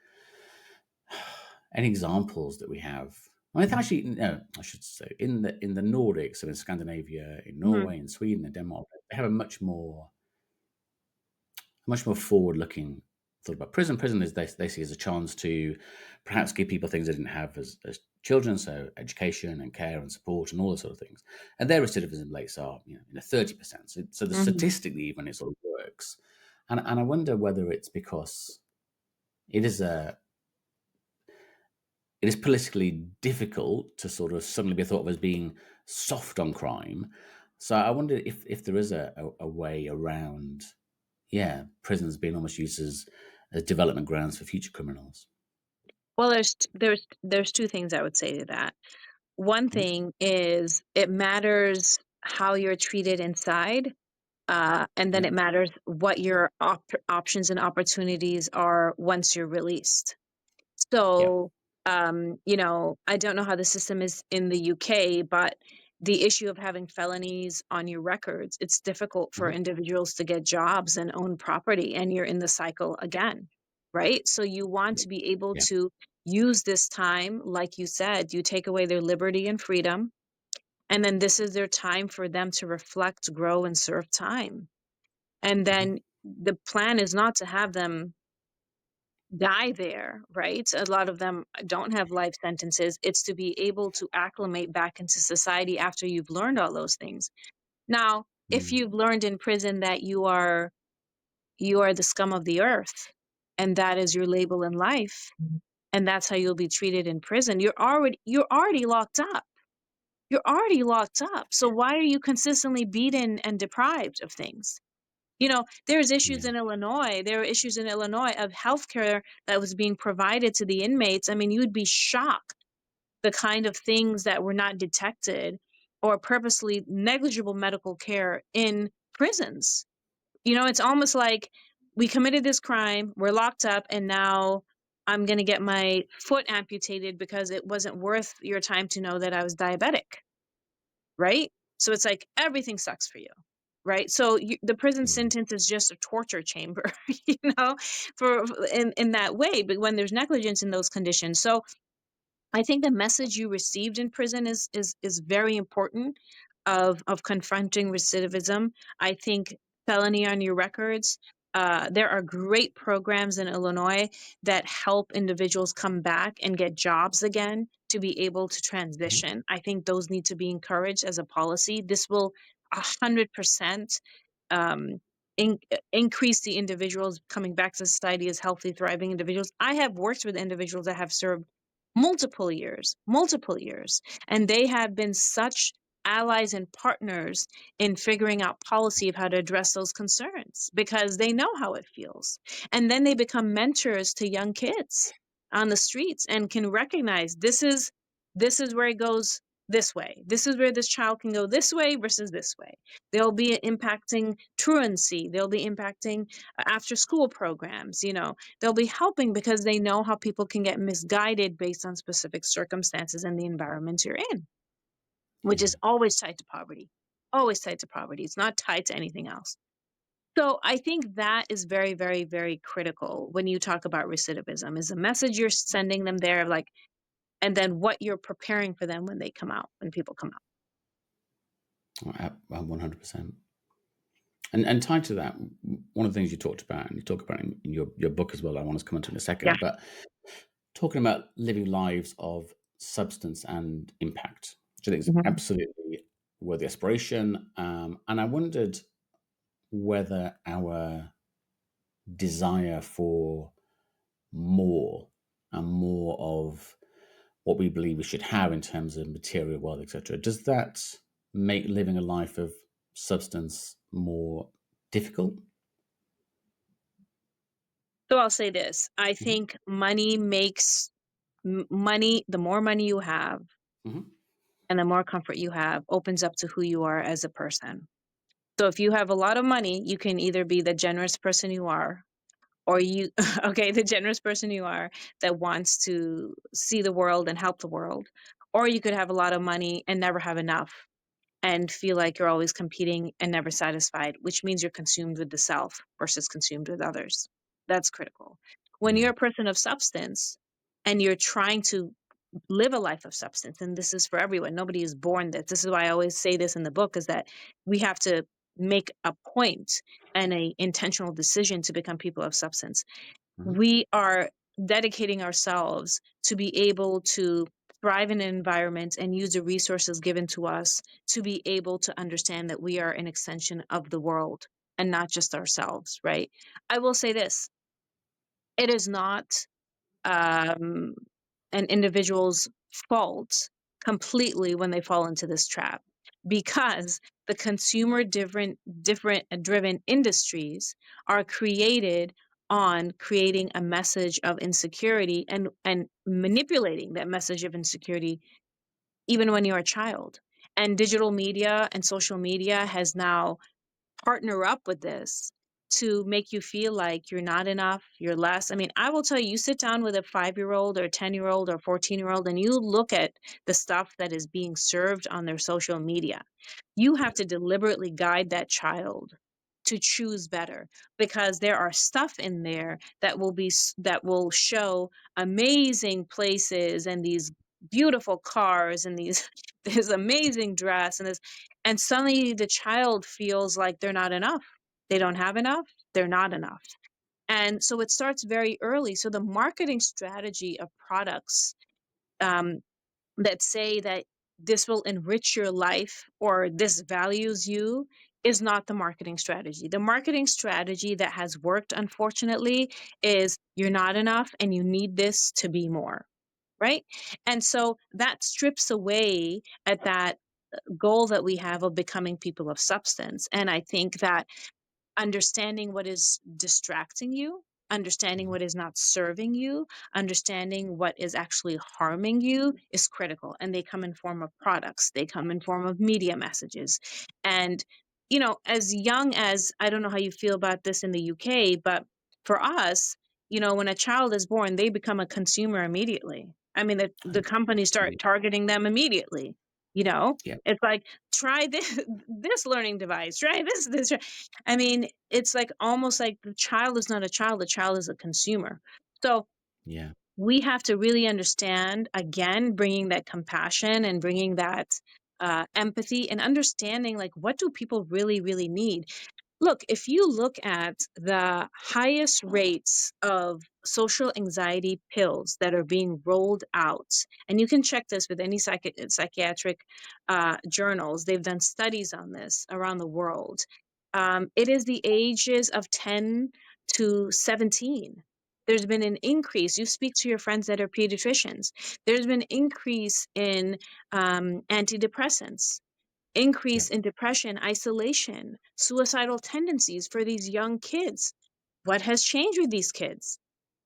examples that we have. I mean, actually, no, I should say in the Nordics, so in Scandinavia, in Mhm. Norway, in Sweden, and Denmark, they have a much more forward-looking thought about prison. Prison is they see as a chance to perhaps give people things they didn't have as children, so education and care and support and all those sort of things. And their recidivism rates are 30%. So the Mhm. statistically even it sort of works. And I wonder whether it's because it is a it is politically difficult to sort of suddenly be thought of as being soft on crime. So I wonder if there is a way around, prisons being almost used as development grounds for future criminals. Well, there's two things I would say to that. One Mhm. thing is it matters how you're treated inside, and then Yeah, it matters what your options and opportunities are once you're released. yeah, So, I don't know how the system is in the UK, but the issue of having felonies on your records, it's difficult for mhm, individuals to get jobs and own property, and you're in the cycle again, right? So you want yeah, to be able yeah, to use this time, like you said, you take away their liberty and freedom, And then this is their time for them to reflect, grow, and serve time. And Mhm. then the plan is not to have them die there, right? A lot of them don't have life sentences. It's to be able to acclimate back into society after you've learned all those things. Now, if Mm. you've learned in prison that you are the scum of the earth, and that is your label in life, and that's how you'll be treated in prison, you're already locked up. You're already locked up. So why are you consistently beaten and deprived of things? There's issues Yeah. in Illinois. There are issues in Illinois of healthcare that was being provided to the inmates. I mean, you would be shocked the kind of things that were not detected or purposely negligible medical care in prisons. It's almost like we committed this crime, we're locked up, and now I'm going to get my foot amputated because it wasn't worth your time to know that I was diabetic, right? So it's like everything sucks for you, right? So the prison Mm. sentence is just a torture chamber, you know, for in that way. But when there's negligence in those conditions, so I think the message you received in prison is very important of confronting recidivism. I think felony on your records. There are great programs in Illinois that help individuals come back and get jobs again to be able to Mhm. transition. I think those need to be encouraged as a policy. This will 100% um, increase the individuals coming back to society as healthy, thriving individuals. I have worked with individuals that have served multiple years. And they have been such allies and partners in figuring out policy of how to address those concerns because they know how it feels. And then they become mentors to young kids on the streets and can recognize this is where it goes this way. This is where this child can go this way versus this way. They'll be impacting truancy. They'll be impacting after school programs, they'll be helping because they know how people can get misguided based on specific circumstances and the environment you're in, which Yeah. is always tied to poverty. Always tied to poverty. It's not tied to anything else. So I think that is very, very, very critical when you talk about recidivism is the message you're sending them there, like, and then what you're preparing for them when they come out, when people come out. 100%. And tied to that, one of the things you talked about, and you talk about in your book as well, I want to come into in a Yeah. second, but talking about living lives of substance and impact, which I think is Mhm. absolutely worthy aspiration. And I wondered whether our desire for more and more of what we believe we should have in terms of material wealth, etc., does that make living a life of substance more difficult? So I'll say this. I Hmm. think money makes money, the more money you have, Hmm. and the more comfort you have opens up to who you are as a person. So if you have a lot of money, you can either be the generous person you are, or you, okay, the generous person you are that wants to see the world and help the world, or you could have a lot of money and never have enough and feel like you're always competing and never satisfied, which means you're consumed with the self versus consumed with others. That's critical. When Yeah. you're a person of substance and you're trying to live a life of substance, and this is for everyone, nobody is born this is why I always say this in the book, is that we have to make a point and a intentional decision to become people of substance. Hmm. We are dedicating ourselves to be able to thrive in an environment and use the resources given to us to be able to understand that we are an extension of the world and not just ourselves, right? I will say this, it is not um, an individual's fault completely when they fall into this trap because the consumer different driven industries are created on creating a message of insecurity and manipulating that message of insecurity even when you're a child. And digital media and social media has now partner up with this to make you feel like you're not enough, you're less. I mean, I will tell you, you sit down with a 5-year-old or a 10-year-old or 14-year-old and you look at the stuff that is being served on their social media. You have to deliberately guide that child to choose better because there are stuff in there that will show amazing places and these beautiful cars and these this amazing dress and this, and suddenly the child feels like they're not enough. They don't have enough. They're not enough. And so it starts very early. So the marketing strategy of products um, that say that this will enrich your life or this values you is not the marketing strategy. The marketing strategy that has worked, unfortunately, is you're not enough and you need this to be more. Right. And so that strips away at that goal that we have of becoming people of substance. And I think that understanding what is distracting you, understanding Mhm. what is not serving you, understanding what is actually harming you is critical. And they come in form of products, they come in form of media messages. And, as young as, I don't know how you feel about this in the UK, but for us, when a child is born, they become a consumer immediately. I mean, the companies start Absolutely. targeting them immediately. You know, Yeah. it's like, try this this learning device, try this. I mean, it's like almost like the child is not a child, the child is a consumer. So Yeah. we have to really understand, again, bringing that compassion and bringing that empathy and understanding, like, what do people really, really need? Look, if you look at the highest rates of social anxiety pills that are being rolled out, and you can check this with any psychiatric journals, they've done studies on this around the world. It is the ages of 10 to 17. There's been an increase. You speak to your friends that are pediatricians. There's been increase in antidepressants, Yeah. increase in depression, isolation, suicidal tendencies for these young kids. What has changed with these kids?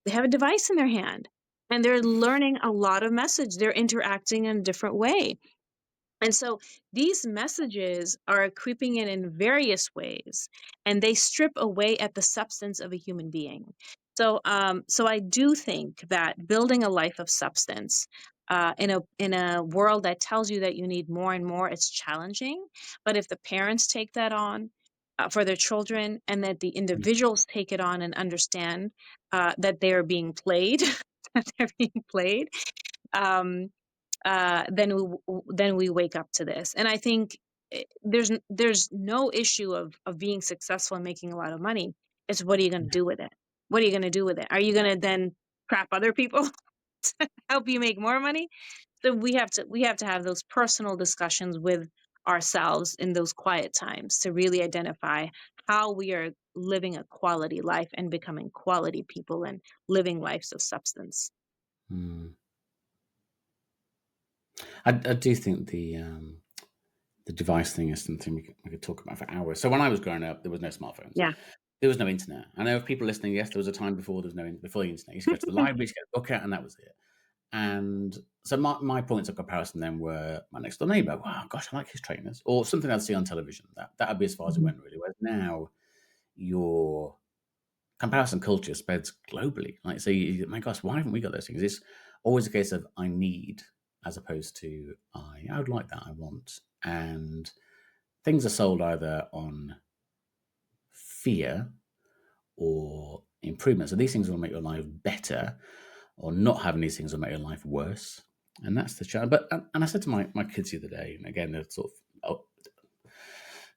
They have a device in their hand and they're learning a lot of message. They're interacting in a different way. And so these messages are creeping in various ways, and they strip away at the substance of a human being. So I do think that building a life of substance in a world that tells you that you need more and more, it's challenging. But if the parents take that on for their children, and that the Mm. individuals take it on and understand that they are being played, that they're being played, um, then we wake up to this. And I think there's no issue of being successful and making a lot of money. It's, what are you going to Yeah. do with it? What are you going to do with it? Are you going to then trap other people to help you make more money? So we have to have those personal discussions with ourselves in those quiet times to really identify how we are living a quality life and becoming quality people and living lives of substance. Mm. I do think the device thing is something we could talk about for hours. So when I was growing up, there was no smartphones. Yeah. There was no internet. I know if people listening, yes, there was a time before there was before the internet. You used to go to the library, you used to get a book out, and that was it. And so my points of comparison then were my next door neighbour. Wow, gosh, I like his trainers, or something I'd see on television. That'd be as far as it Mhm. went, really. Whereas now, your comparison culture spreads globally. Like, so my gosh, why haven't we got those things? It's always a case of I need, as opposed to I would like that, I want. And things are sold either on fear or improvement. So these things will make your life better, or not having these things will make your life worse. And that's the challenge. But and I said to my kids the other day, and again they're sort of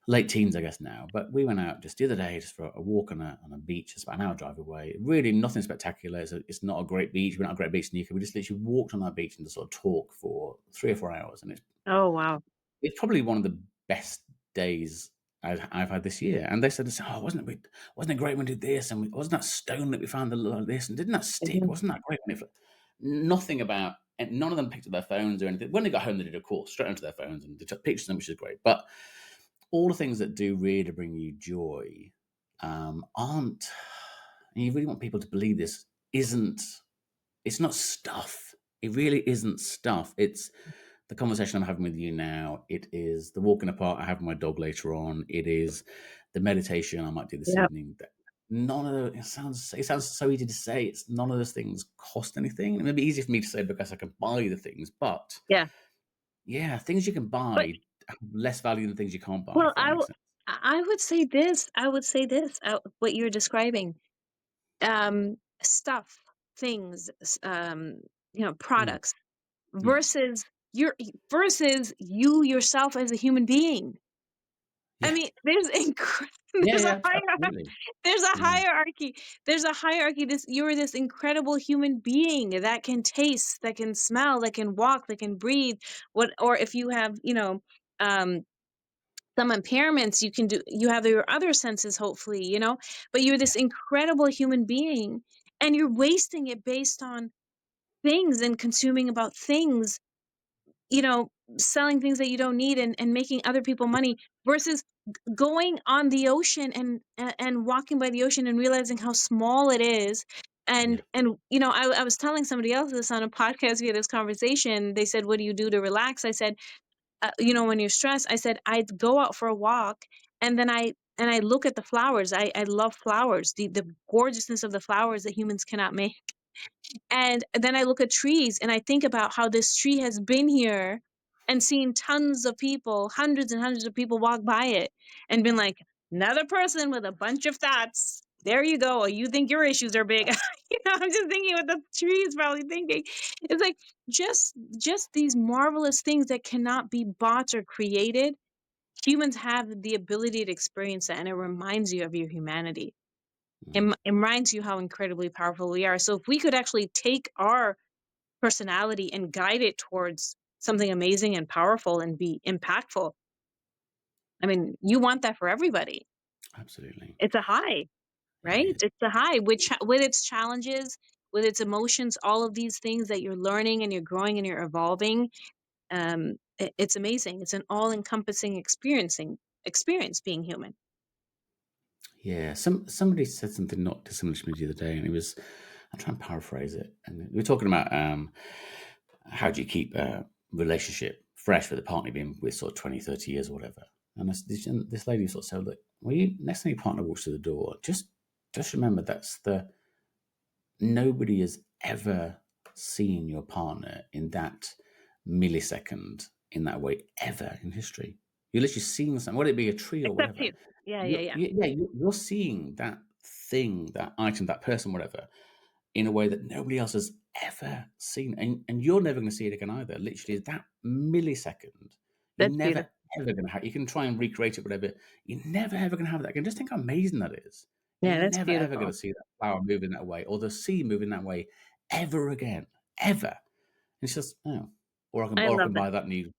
late teens, I guess now. But we went out just the other day just for a walk on a beach. It's about an hour drive away. Really nothing spectacular. It's not a great beach. We're not a great beach in the UK. We just literally walked on that beach and just sort of talk for 3 or 4 hours, and Oh, wow. it's probably one of the best days I've had this year. And they said, "Oh, wasn't it great when we did this? And wasn't that stone that we found that looked like this? And didn't that stick? Mhm. Wasn't that great?" Nothing about, and none of them picked up their phones or anything. When they got home, they did a course straight onto their phones and they took pictures of them, which is great. But all the things that do really bring you joy aren't. And you really want people to believe this isn't. It's not stuff. It really isn't stuff. It's the conversation I'm having with you now. It is the walk in the park I have with my dog later on. It is the meditation I might do this Yeah. evening. None of the, it sounds so easy to say. It's none of those things cost anything. It may be easier for me to say because I can buy the things, but Yeah. yeah, things you can But buy have less value than things you can't buy. well, If that makes sense. I would say this. I would say this. What you're describing, stuff, things, Mm, products. Yeah. versus your versus you yourself as a human being. I Yeah. mean, there's Yeah, there's a yeah, hierarchy. absolutely. There's a Yeah. hierarchy. There's a hierarchy. This You're this incredible human being that can taste, that can smell, that can walk, that can breathe. What or if you have, um some impairments, you have your other senses, hopefully, but you're Yeah. this incredible human being, and you're wasting it based on things and consuming about things, you know, selling things that you don't need, and making other people money versus going on the ocean and walking by the ocean and realizing how small it is. Yeah. And I was telling somebody else this on a podcast. We had this conversation. They said, what do you do to relax? I said, when you're stressed, I said, I'd go out for a walk, and then I look at the flowers. I love flowers, the gorgeousness of the flowers that humans cannot make. And then I look at trees and I think about how this tree has been here and seen tons of people, hundreds and hundreds of people walk by it and been like, another person with a bunch of thoughts. There you go. Oh, you think your issues are big. I'm just thinking what the tree is probably thinking. It's like just these marvelous things that cannot be bought or created. Humans have the ability to experience that, and it reminds you of your humanity. Mm. It reminds you how incredibly powerful we are. So if we could actually take our personality and guide it towards something amazing and powerful and be impactful, I mean, you want that for everybody. Absolutely. It's a high, It right? is. It's a high with its challenges, with its emotions, all of these things that you're learning and you're growing and you're evolving. It's amazing. It's an all-encompassing experience being human. Yeah. Somebody said something not dissimilar to me the other day, and it was, I'm trying to paraphrase it. And we were talking about how do you keep a relationship fresh with a partner you've been with sort of 20, 30 years or whatever. And this lady sort of said, look, when you next time your partner walks through the door, just remember nobody has ever seen your partner in that millisecond in that way ever in history. You're literally seeing something, whether it be a tree or Except whatever. you. Yeah, yeah, yeah. You're seeing that thing, that item, that person, whatever, in a way that nobody else has ever seen. And you're never going to see it again either. Literally, that millisecond, you're That's never, beautiful. ever going to have. You can try and recreate it, whatever. You're never, ever going to have that again. Just think how amazing that is. Yeah, You're that's never, ever going beautiful. to see that flower moving that way or the sea moving that way ever again. Ever. And it's just, oh. I Or I love can that. buy that new.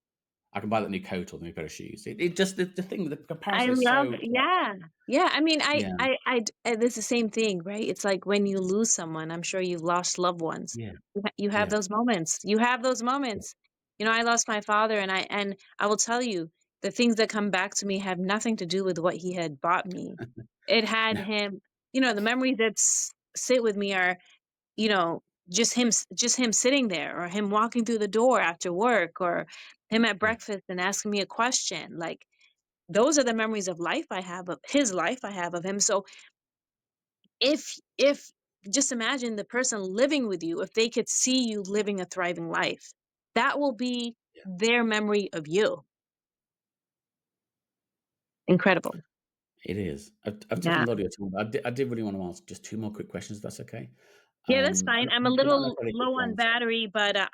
I can buy that new coat or the new pair of shoes. It just the thing, the I comparison is love so yeah. Yeah, I mean, yeah, it's the same thing, right? It's like when you lose someone, I'm sure you've lost loved ones. yeah, You have yeah, those moments. You have those yeah, moments. I lost my father, and I will tell you, the things that come back to me have nothing to do with what he had bought me. It had no, him, the memories that sit with me are, you know, just him sitting there, or him walking through the door after work, or him at yeah, breakfast and asking me a question. Like, those are the memories of life I have of his life I have of him. So if just imagine the person living with you, if they could see you living a thriving life, that will be yeah. their memory of you. Incredible. It is. I've taken Yeah. a lot of your time. But I did really want to ask just two more quick questions, if that's okay. Yeah, that's fine. And I'm a they're not little necessarily quick low on ones. battery, but Okay.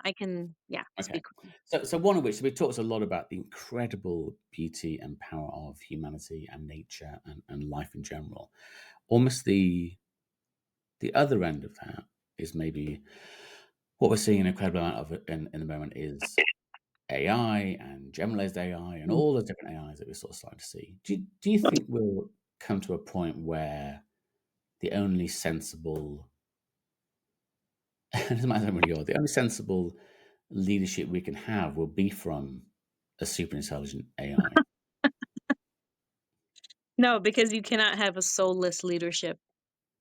I can, yeah, Okay. speak quickly. So one of which we talked a lot about the incredible beauty and power of humanity and nature and life in general. Almost the other end of that is maybe what we're seeing an incredible amount of in the moment is AI and generalized AI and Mm. all the different AIs that we're sort of starting to see. Do you think we'll come to a point where the only sensible, it doesn't matter where you are, the only sensible leadership we can have will be from a super intelligent AI? No, because you cannot have a soulless leadership,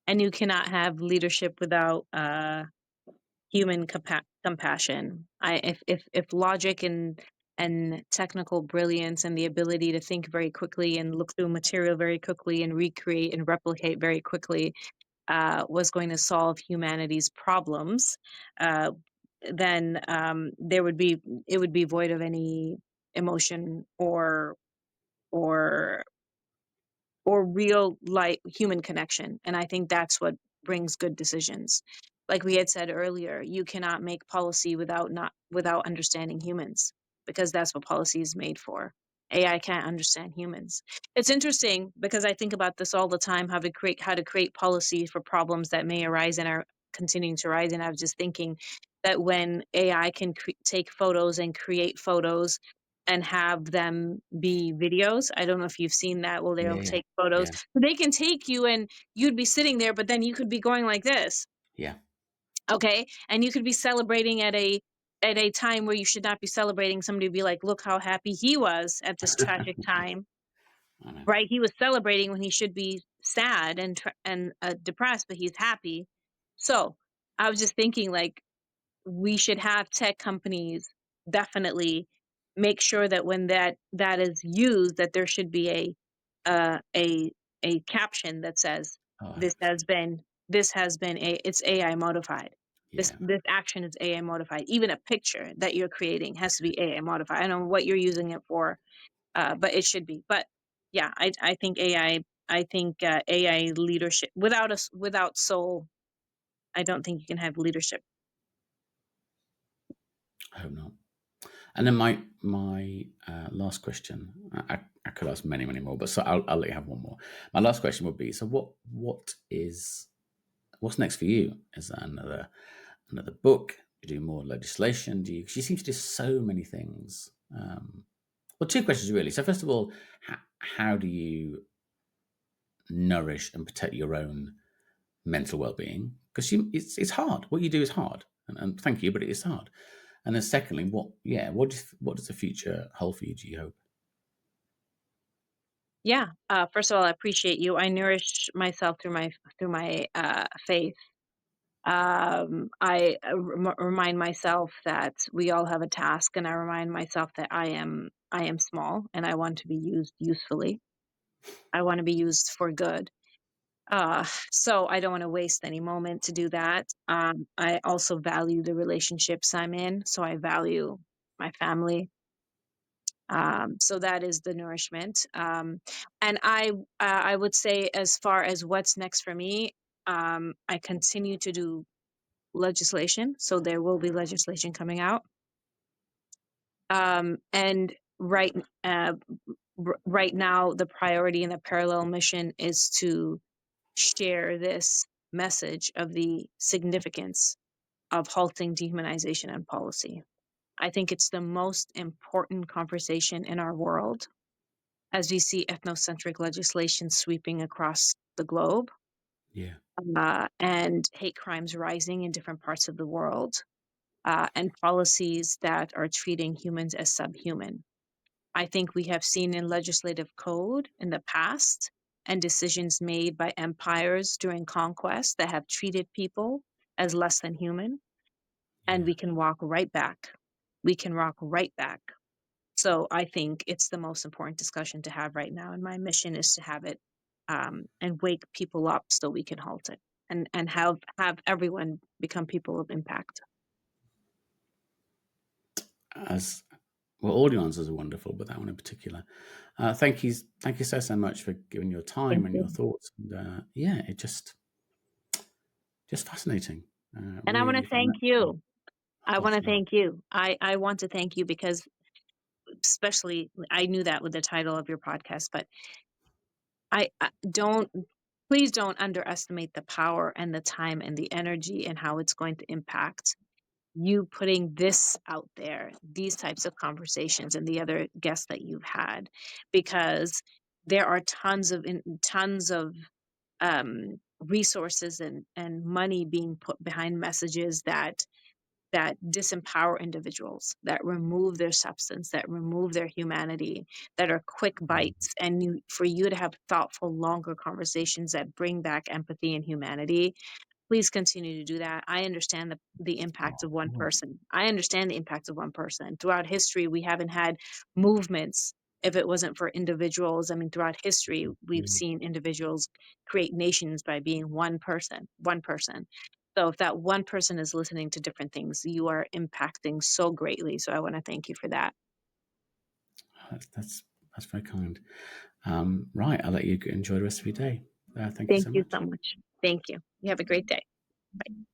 and you cannot have leadership without human compassion. If logic and technical brilliance and the ability to think very quickly and look through material very quickly and recreate and replicate very quickly was going to solve humanity's problems, uh, then it would be void of any emotion or or real, like, human connection. And I think that's what brings good decisions. like we had said earlier, you cannot make policy without understanding humans, because that's what policy is made for. AI can't understand humans. It's interesting because I think about this all the time, how to create policy for problems that may arise and are continuing to arise. And I was just thinking that when AI can take photos and create photos and have them be videos. I don't know if you've seen that. Well, they'll Yeah, yeah, take photos. yeah, So they can take you and you'd be sitting there, but then you could be going like this. yeah. Okay. And you could be celebrating at a time where you should not be celebrating. Somebody would be like, look how happy he was at this tragic time. I know. Right? He was celebrating when he should be sad and depressed, but he's happy. So I was just thinking, like, we should have tech companies definitely make sure that when that is used, that there should be a caption that says Oh, this has 100%. been it's AI modified. This Yeah, this action is AI modified. Even a picture that you're creating has to be AI modified. I don't know what you're using it for, but it should be. But yeah, I think AI. I think AI leadership without soul. I don't think you can have leadership. I hope not. And then my last question, I could ask many, many more, but so I'll let you have one more. My last question would be: so what's next for you? Is that another book? Do you do more legislation? Do you? 'Cause you seem to do so many things. Well, two questions really. So first of all, how do you nourish and protect your own mental well-being? Because it's hard. What you do is hard, and thank you, but it is hard. And then secondly, what does the future hold for you? Do you hope? Yeah. First of all, I appreciate you. I nourish myself through my faith. I remind myself that we all have a task, and I remind myself that I am small, and I want to be used usefully. I want to be used for good. So I don't want to waste any moment to do that. I also value the relationships I'm in, so I value my family. So that is the nourishment. And I would say, as far as what's next for me, I continue to do legislation. So there will be legislation coming out. And uh, right now, the priority and the parallel mission is to share this message of the significance of halting dehumanization and policy. I think it's the most important conversation in our world as we see ethnocentric legislation sweeping across the globe, Yeah, and hate crimes rising in different parts of the world, and policies that are treating humans as subhuman. I think we have seen in legislative code in the past and decisions made by empires during conquest that have treated people as less than human, and yeah. we can walk right back. We can walk right back. So I think it's the most important discussion to have right now, and my mission is to have it, and wake people up so we can halt it, and have everyone become people of impact. As well, all your answers are wonderful, but that one in particular. Thank you so much for giving your time Thank and your you. thoughts. And yeah, it just fascinating. And I want to Really thank fascinating. you. I want to Definitely. thank you. I want to thank you because, especially, I knew that with the title of your podcast, but I don't, please don't underestimate the power and the time and the energy and how it's going to impact you putting this out there, these types of conversations, and the other guests that you've had, because there are tons of resources and money being put behind messages that disempower individuals, that remove their substance, that remove their humanity, that are quick Mm. bites. And for you to have thoughtful, longer conversations that bring back empathy and humanity, please continue to do that. I understand the Oh, impacts of of one course. person. I understand the impacts of one person. Throughout history, we haven't had movements if it wasn't for individuals. I mean, throughout history, we've Mm. seen individuals create nations by being one person, one person. So if that one person is listening to different things, you are impacting so greatly. So I want to thank you for that. That's very kind. Right, I'll let you enjoy the rest of your day. Thank you Thank so you much. so much. Thank you. You have a great day. Bye.